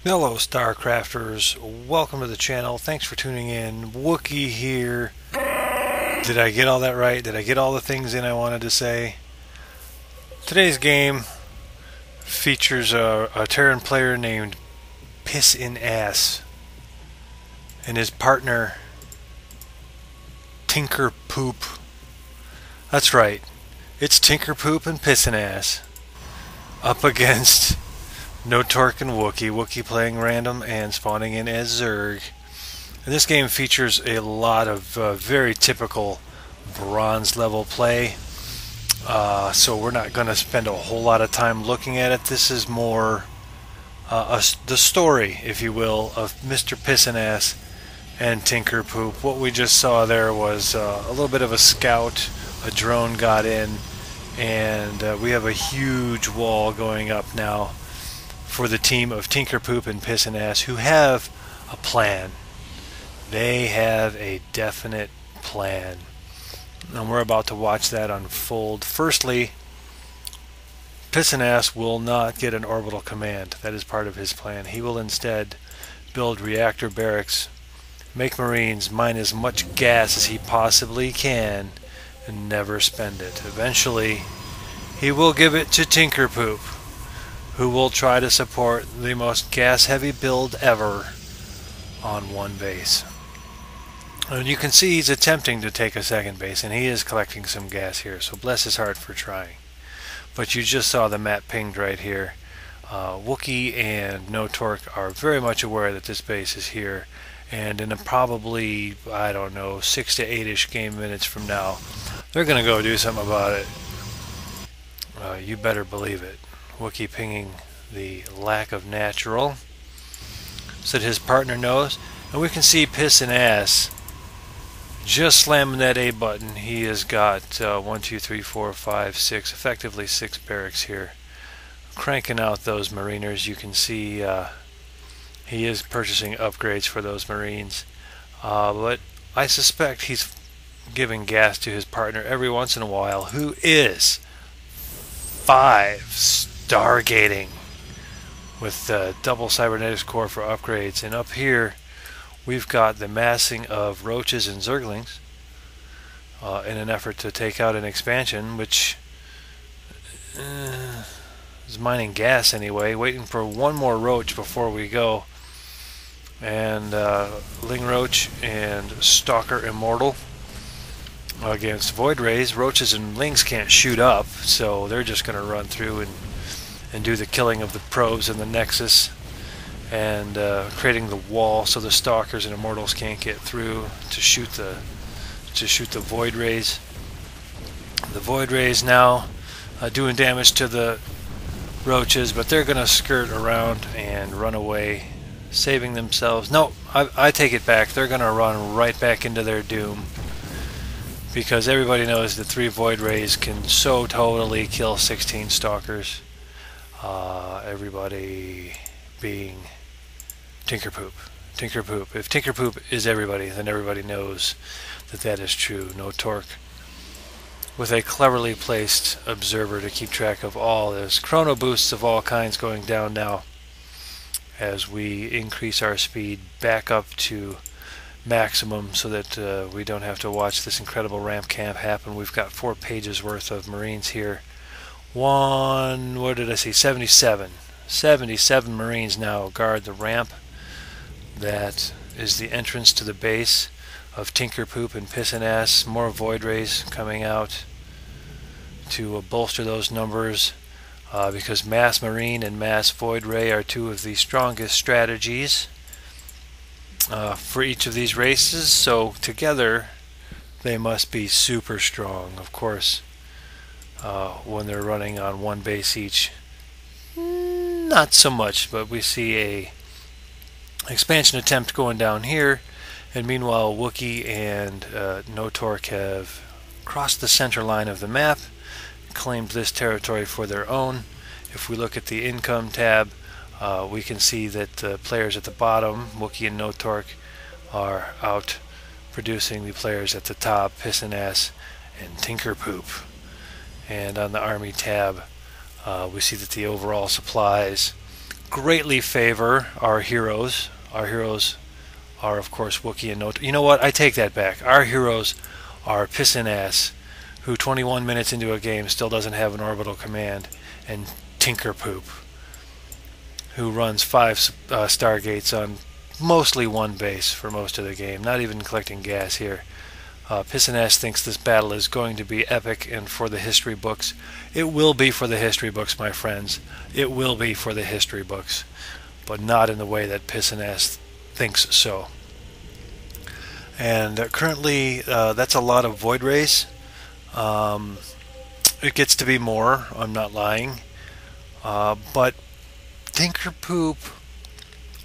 Hello Starcrafters, welcome to the channel, thanks for tuning in. Wookie here. Did I get all that right? Did I get all the things in I wanted to say? Today's game features a Terran player named PissInAss and his partner TinkerPoop. That's right, it's TinkerPoop and PissInAss up against No Torque and Wookie. Wookie playing random and spawning in as Zerg. And this game features a lot of very typical bronze level play. So we're not going to spend a whole lot of time looking at it. This is more the story, if you will, of Mr. PissInAss and TinkerPoop. What we just saw there was a little bit of a scout. A drone got in, and we have a huge wall going up now for the team of TinkerPoop and PissInAss, who have a plan. They have a definite plan, and we're about to watch that unfold. Firstly, PissInAss will not get an orbital command. That is part of his plan. He will instead build reactor barracks, make Marines, mine as much gas as he possibly can, and never spend it. Eventually, he will give it to TinkerPoop, who will try to support the most gas-heavy build ever on one base. And you can see he's attempting to take a second base, and he is collecting some gas here, so bless his heart for trying. But you just saw the map pinged right here. Wookie and No Torque are very much aware that this base is here, and in a probably, I don't know, 6 to 8-ish game minutes from now, they're going to go do something about it. You better believe it. Wookie pinging the lack of natural so that his partner knows, and we can see PissInAss just slamming that A button. He has got 1, 2, 3, 4, 5, 6, effectively 6 barracks here, cranking out those mariners. You can see he is purchasing upgrades for those marines, but I suspect he's giving gas to his partner every once in a while, who is 5 stargating with double cybernetics core for upgrades. And up here we've got the massing of roaches and zerglings in an effort to take out an expansion, which is mining gas anyway, waiting for one more roach before we go. And Ling Roach and Stalker Immortal against Void Rays. Roaches and Lings can't shoot up, so they're just going to run through and do the killing of the probes and the Nexus, and creating the wall so the Stalkers and Immortals can't get through to shoot the Void Rays. The Void Rays now doing damage to the Roaches, but they're going to skirt around and run away, saving themselves. No, I take it back. They're going to run right back into their doom, because everybody knows that 3 Void Rays can so totally kill 16 Stalkers. Everybody being TinkerPoop. TinkerPoop. If TinkerPoop is everybody, then everybody knows that that is true. No Torque, with a cleverly placed observer to keep track of all. There's chrono boosts of all kinds going down now as we increase our speed back up to maximum, so that we don't have to watch this incredible ramp camp happen. We've got 4 pages worth of Marines here. What did I see? 77 Marines now guard the ramp. That is the entrance to the base of TinkerPoop and PissInAss. More Void Rays coming out to bolster those numbers, because Mass Marine and Mass Void Ray are 2 of the strongest strategies for each of these races, so together they must be super strong. Of course, when they're running on one base each, not so much, but we see a expansion attempt going down here, and meanwhile Wookie and No Torque have crossed the center line of the map, claimed this territory for their own. If we look at the income tab, we can see that the players at the bottom, Wookie and No Torque, are out producing the players at the top, PissInAss and TinkerPoop. And on the Army tab, we see that the overall supplies greatly favor our heroes. Our heroes are, of course, Wookiee and you know what? I take that back. Our heroes are PissInAss, who 21 minutes into a game still doesn't have an orbital command, and TinkerPoop, who runs 5 Stargates on mostly one base for most of the game, not even collecting gas here. PissInAss thinks this battle is going to be epic and for the history books. It will be for the history books, my friends. It will be for the history books, but not in the way that PissInAss thinks so. And currently, that's a lot of Void Rays. It gets to be more, I'm not lying. But TinkerPoop,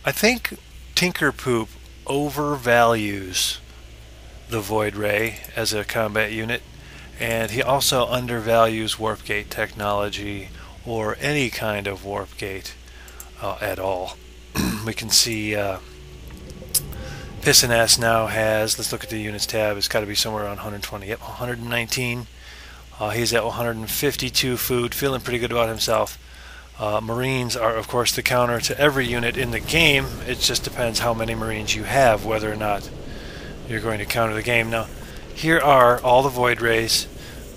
I think TinkerPoop overvalues the Void Ray as a combat unit, and he also undervalues warp gate technology or any kind of warp gate at all. We can see PissInAss now has, let's look at the units tab, it's got to be somewhere around 120, yep, 119. He's at 152 food, feeling pretty good about himself. Marines are, of course, the counter to every unit in the game. It just depends how many Marines you have, whether or not you're going to counter the game. Now, here are all the Void Rays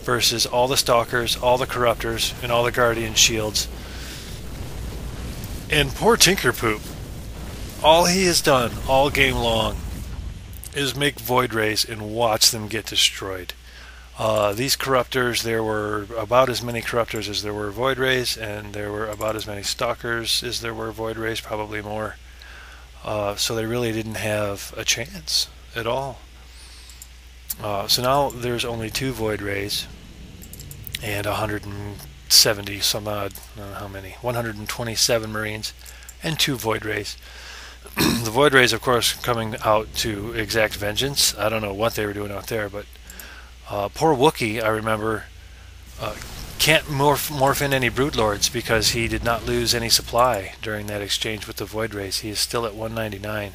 versus all the Stalkers, all the Corruptors, and all the Guardian Shields. And poor TinkerPoop, all he has done all game long is make Void Rays and watch them get destroyed. These Corruptors, there were about as many Corruptors as there were Void Rays, and there were about as many Stalkers as there were Void Rays, probably more. So they really didn't have a chance at all. So now there's only 2 Void Rays and 170 some odd, I don't know how many, 127 Marines and 2 Void Rays. The Void Rays, of course, coming out to exact vengeance. I don't know what they were doing out there, but poor Wookiee, I remember, can't morph in any Broodlords because he did not lose any supply during that exchange with the Void Rays. He is still at 199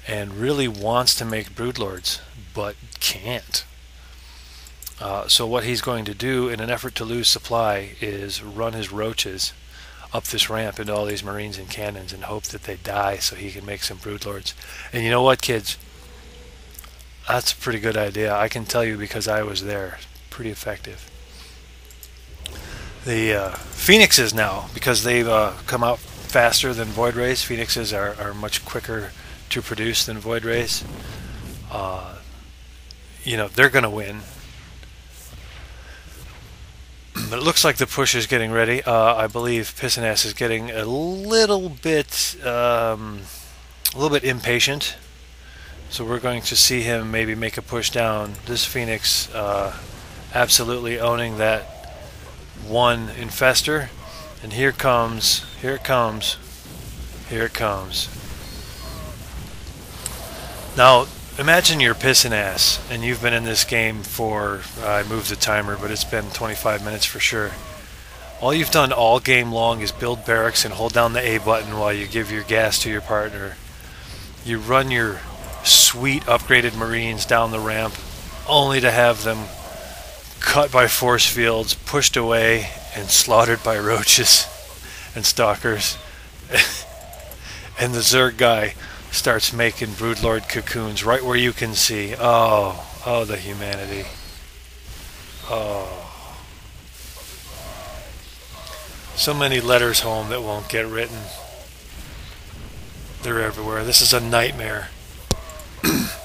and really wants to make Broodlords, but can't. So what he's going to do in an effort to lose supply is run his roaches up this ramp into all these Marines and cannons and hope that they die so he can make some Broodlords. And you know what, kids? That's a pretty good idea. I can tell you because I was there. Pretty effective. The Phoenixes now, because they've come out faster than Void Rays, Phoenixes are much quicker to produce than Void Rays. You know, they're going to win. But it looks like the push is getting ready. I believe PissInAss is getting a little bit impatient. So we're going to see him maybe make a push down. This Phoenix absolutely owning that one infester. And here it comes. Now, imagine you're PissInAss and you've been in this game for, I moved the timer, but it's been 25 minutes for sure. All you've done all game long is build barracks and hold down the A button while you give your gas to your partner. You run your sweet upgraded Marines down the ramp only to have them cut by force fields, pushed away, and slaughtered by roaches and stalkers. And the Zerg guy starts making Broodlord cocoons right where you can see. Oh, the humanity. Oh. So many letters home that won't get written. They're everywhere. This is a nightmare.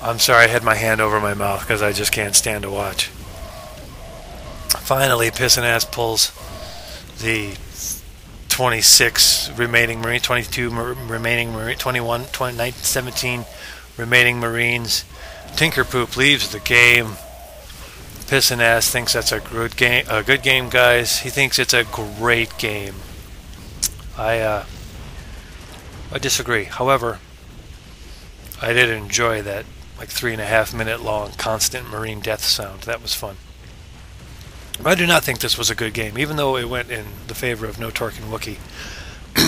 I'm sorry I had my hand over my mouth because I just can't stand to watch. Finally, PissInAss pulls the 26 remaining Marines, 22 remaining Marines, 21, 29, 17 remaining Marines. TinkerPoop leaves the game. PissInAss thinks that's a good game, guys. He thinks it's a great game. I disagree. However, I did enjoy that like 3.5 minute long constant Marine death sound. That was fun. I do not think this was a good game, even though it went in the favor of No Torque and Wookiee.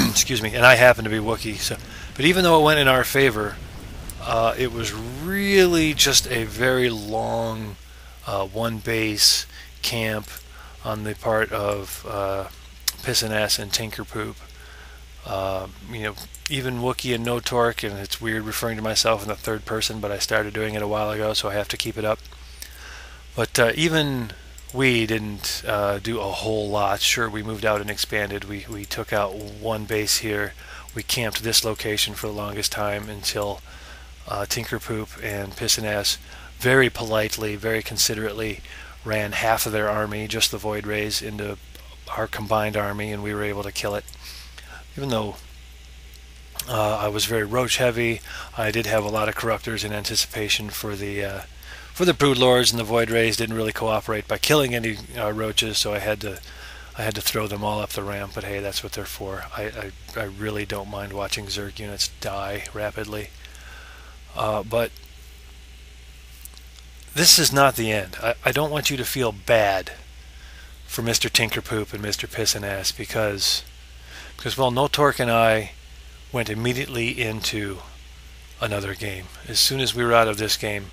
Excuse me, and I happen to be Wookiee. So, but even though it went in our favor, it was really just a very long one base camp on the part of PissInAss and TinkerPoop. You know, even Wookiee and No Torque, and it's weird referring to myself in the third person, but I started doing it a while ago, so I have to keep it up. But even we didn't do a whole lot. Sure, we moved out and expanded. We took out one base here. We camped this location for the longest time until TinkerPoop and PissInAss very politely, very considerately ran half of their army, just the Void Rays, into our combined army, and we were able to kill it. Even though I was very roach heavy, I did have a lot of corruptors in anticipation for the Brood Lords, and the Void Rays didn't really cooperate by killing any roaches, so I had to throw them all up the ramp. But hey, that's what they're for. I really don't mind watching Zerg units die rapidly. But this is not the end. I don't want you to feel bad for Mr. TinkerPoop and Mr. PissInAss because well, No Torque and I went immediately into another game. As soon as we were out of this game,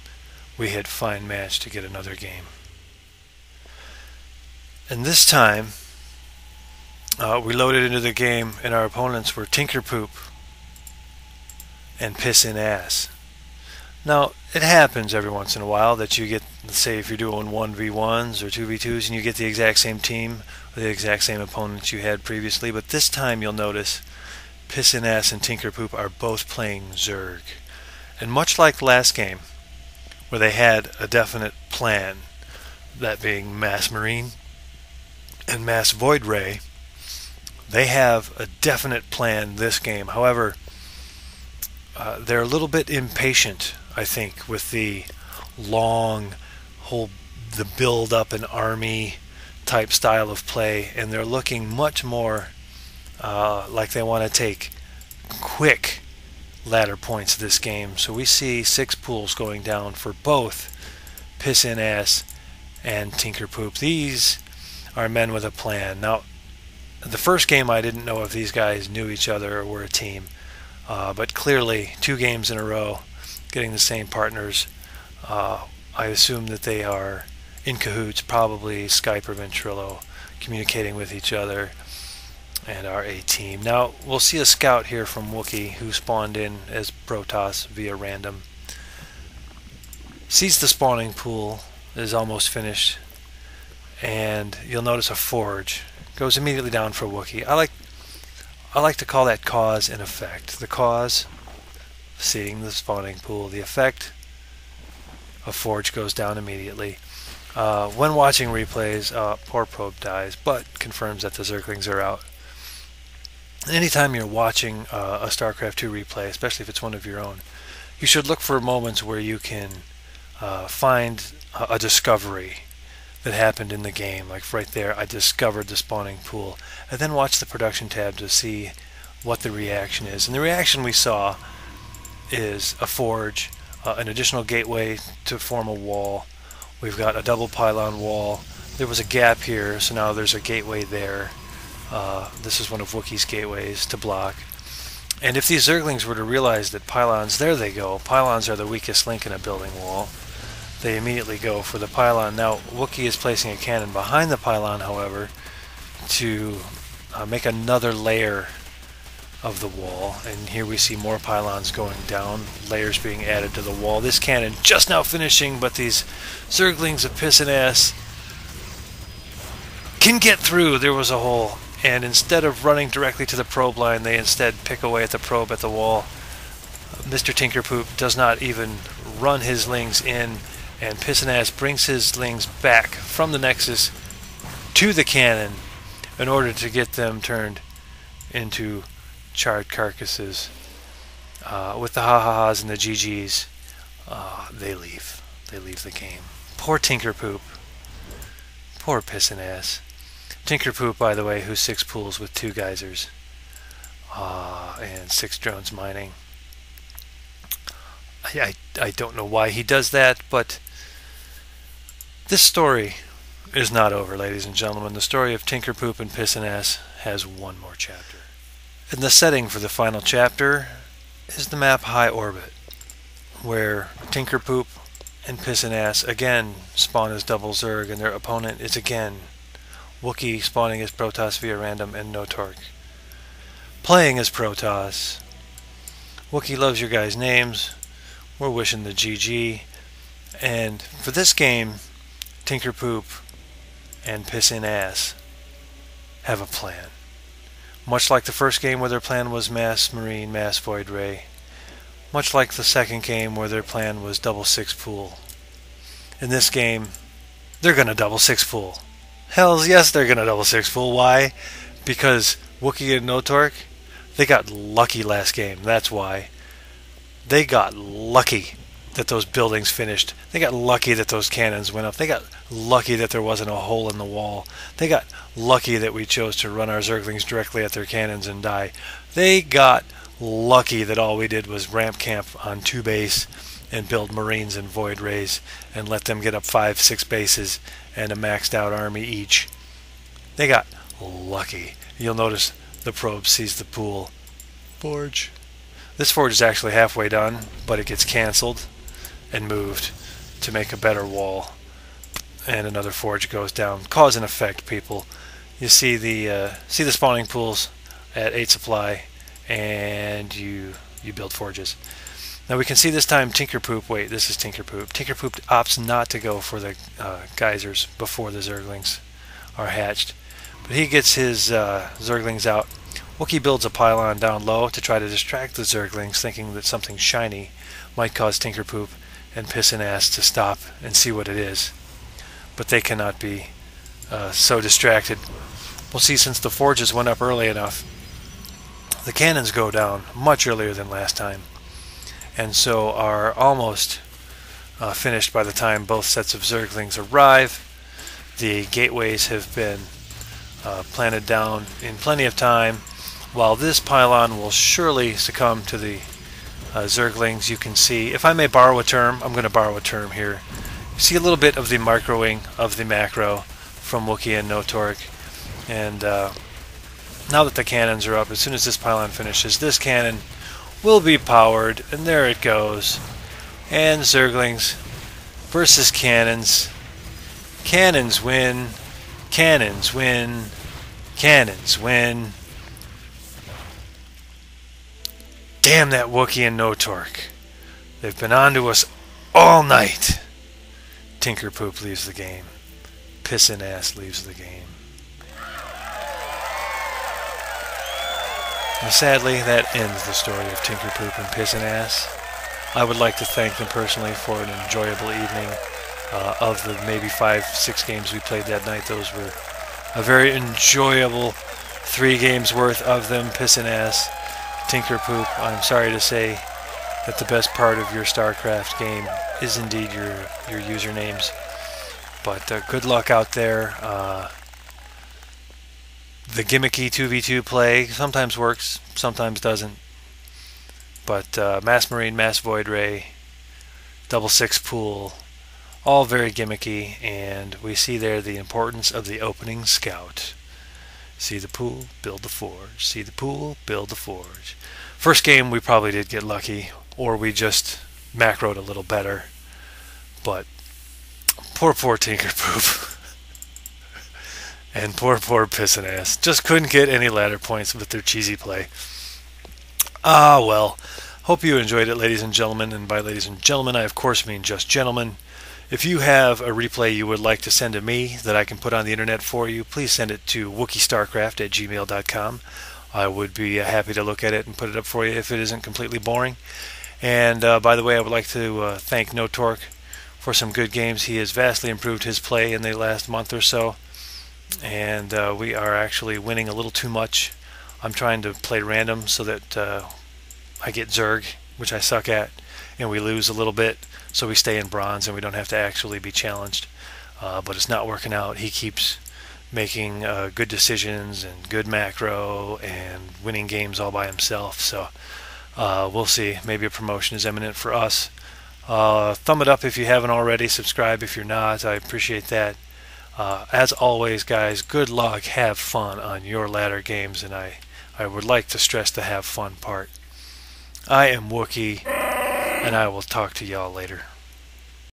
we had fine match to get another game. And this time, we loaded into the game, and our opponents were TinkerPoop and PissInAss. Now, it happens every once in a while that you get, let's say if you're doing 1v1s or 2v2s, and you get the exact same team, or the exact same opponents you had previously, but this time you'll notice PissInAss and TinkerPoop are both playing Zerg. And much like the last game, where they had a definite plan, that being Mass Marine and Mass Void Ray, they have a definite plan this game. However, they're a little bit impatient, I think, with the long the build up an army type style of play, and they're looking much more like they want to take quick ladder points this game. So we see 6 pools going down for both PissInAss and TinkerPoop. These are men with a plan. Now, the first game I didn't know if these guys knew each other or were a team, but clearly 2 games in a row getting the same partners, I assume that they are in cahoots, probably Skype or Ventrilo, communicating with each other and are a team. Now, we'll see a scout here from Wookiee who spawned in as Protoss via random. Sees the spawning pool is almost finished, and you'll notice a forge goes immediately down for Wookiee. I like to call that cause and effect. The cause, seeing the spawning pool. The effect, a forge goes down immediately. When watching replays, poor probe dies, but confirms that the Zerglings are out. Anytime you're watching a Starcraft 2 replay, especially if it's one of your own, you should look for moments where you can find a discovery that happened in the game. Like right there, I discovered the spawning pool. And then watch the production tab to see what the reaction is. And the reaction we saw is a forge, an additional gateway to form a wall. We've got a double pylon wall. There was a gap here, so now there's a gateway there. This is one of Wookiee's gateways to block. And if these Zerglings were to realize that pylons, there they go, pylons are the weakest link in a building wall, they immediately go for the pylon. Now, Wookiee is placing a cannon behind the pylon, however, to make another layer of the wall. And here we see more pylons going down, layers being added to the wall. This cannon just now finishing, but these Zerglings of PissInAss can get through. There was a hole, and instead of running directly to the probe line, they instead pick away at the probe at the wall. Mr. TinkerPoop does not even run his lings in, and PissInAss brings his lings back from the Nexus to the cannon in order to get them turned into charred carcasses. With the ha-ha-has and the GGs, they leave. They leave the game. Poor TinkerPoop. Poor PissInAss. TinkerPoop, by the way, who's 6 pools with 2 geysers and 6 drones mining. I don't know why he does that, but this story is not over, ladies and gentlemen. The story of TinkerPoop and PissInAss has one more chapter. And the setting for the final chapter is the map High Orbit, where TinkerPoop and PissInAss again spawn as double Zerg, and their opponent is again Wookiee spawning as Protoss via random and No Torque. playing as Protoss. Wookie loves your guys' names. We're wishing the GG. And for this game, TinkerPoop and PissInAss have a plan. Much like the first game where their plan was Mass Marine, Mass Void Ray. Much like the second game where their plan was double six pool. In this game, they're going to double six pool. Hells yes, they're going to double six pool. Why? Because Wookie and Notork, they got lucky last game. That's why. They got lucky that those buildings finished. They got lucky that those cannons went up. They got lucky that there wasn't a hole in the wall. They got lucky that we chose to run our Zerglings directly at their cannons and die. They got lucky that all we did was ramp camp on 2 base and build Marines and Void Rays and let them get up 5-6 bases and a maxed out army each. They got lucky. You'll notice the probe sees the pool. Forge. This forge is actually halfway done, but it gets cancelled and moved to make a better wall. And another forge goes down. Cause and effect, people. You see the spawning pools at 8 supply, and you build forges. Now we can see this time TinkerPoop, wait, this is TinkerPoop. TinkerPoop opts not to go for the geysers before the Zerglings are hatched. But he gets his Zerglings out. Wookie builds a pylon down low to try to distract the Zerglings, thinking that something shiny might cause TinkerPoop and PissInAss to stop and see what it is. But they cannot be so distracted. We'll see, since the forges went up early enough, the cannons go down much earlier than last time, and so are almost finished by the time both sets of Zerglings arrive. The gateways have been planted down in plenty of time, while this pylon will surely succumb to the Zerglings. You can see, if I may borrow a term, I'm going to borrow a term here. You see a little bit of the microing of the macro from Wookie and Notork, and now that the cannons are up, as soon as this pylon finishes, this cannon will be powered, and there it goes. And Zerglings versus cannons. Cannons win. Cannons win. Cannons win. Damn that Wookie and Notork. They've been on to us all night. TinkerPoop leaves the game. PissInAss leaves the game. And sadly, that ends the story of TinkerPoop and PissInAss. I would like to thank them personally for an enjoyable evening. Of the maybe 5-6 games we played that night, those were a very enjoyable 3 games worth of them. PissInAss, TinkerPoop, I'm sorry to say that the best part of your Starcraft game is indeed your usernames. But good luck out there. The gimmicky 2v2 play sometimes works, sometimes doesn't. But Mass Marine, Mass Void Ray, double six pool, all very gimmicky, and we see there the importance of the opening scout. See the pool, build the forge. See the pool, build the forge. First game we probably did get lucky, or we just macroed a little better. But poor TinkerPoop. And poor PissInAss. Just couldn't get any ladder points with their cheesy play. Ah, well. Hope you enjoyed it, ladies and gentlemen. And by ladies and gentlemen, I of course mean just gentlemen. If you have a replay you would like to send to me that I can put on the internet for you, please send it to wookiestarcraft@gmail.com. I would be happy to look at it and put it up for you if it isn't completely boring. And by the way, I would like to thank Notork for some good games. He has vastly improved his play in the last month or so. And we are actually winning a little too much. I'm trying to play random so that I get Zerg, which I suck at, and we lose a little bit, so we stay in bronze and we don't have to actually be challenged. But it's not working out. He keeps making good decisions and good macro and winning games all by himself. So we'll see. Maybe a promotion is imminent for us. Thumb it up if you haven't already. Subscribe if you're not. I appreciate that. As always, guys, good luck, have fun on your ladder games, and I would like to stress the have fun part. I am Wookie, and I will talk to y'all later.